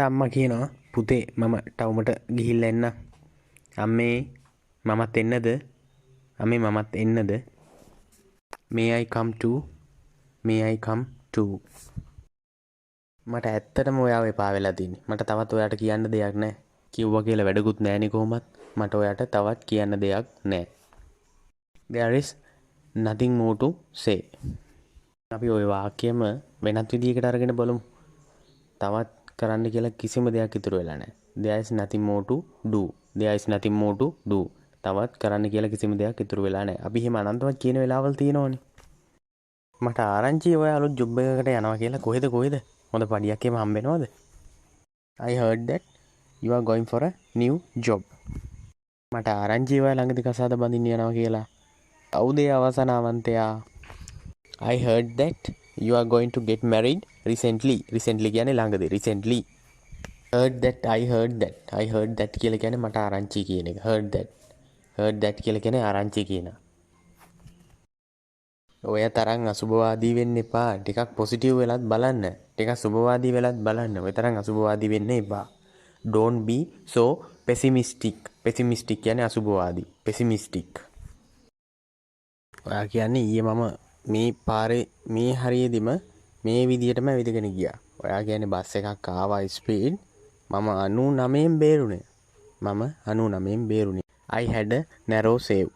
අම්මා කියනවා පුතේ මම ටවුමට ගිහිල්ලා එන්න. අම්මේ මමත් එන්නද? අම්මේ මමත් එන්නද? May I come too? May I come too? මට ඇත්තටම ඔයාව එපා වෙලා තින්නේ. මට තවත් ඔයාට කියන්න දෙයක් නැහැ. කිව්වා කියලා වැඩකුත් නැහැනේ කොහොමත්. මට ඔයාට තවත් කියන්න දෙයක් නැහැ. There is nothing more to say. අපි ওই වාක්‍යම වෙනත් විදිහකට අරගෙන බලමු. තවත් කරන්න කියලා කිසිම දෙයක් ඉතුරු වෙලා නැහැ. There is nothing more to do. There is nothing more to do. තවත් කරන්න කියලා කිසිම දෙයක් ඉතුරු වෙලා නැහැ. අපි එහෙම අනන්තවත් කියන වෙලාවල් තියෙනවනේ. මට ආරංචි ඔය අලුත් ජොබ් එකකට යනවා කියලා කොහෙද හොඳ පඩියක් එහෙම හම්බෙනවද? I heard that you are going for a new job. මට ආරංචි ඔය ළඟදී කසාද බඳින්න යනවා කියලා. කවුද ඒ අවසනාවන්තයා? I heard that you are going to get married recently. Recently කියන්නේ ළඟදී. Recently. Heard that. I heard that කියලා කියන්නේ මට ආරංචි කියන එක. Heard that කියලා කියන්නේ ආරංචි කියන. ඔය තරම් අසුබවාදී වෙන්න එපා. ටිකක් පොසිටිව් වෙලත් බලන්න. ටිකක් සුබවාදී වෙලත් බලන්න. ඔය තරම් අසුබවාදී වෙන්න එපා. Don't be so pessimistic. Pessimistic කියන්නේ අසුබවාදී. Pessimistic. ඔයා කියන්නේ ඊයේ මම මේ පාරේ මේ හරියෙදිම මේ විදියටම ඇවිදගෙන ගියා. ඔයා කියන්නේ බස් එකක් ආවා ස්පීඩ්. මම 99න් බේරුණේ. I had a narrow save.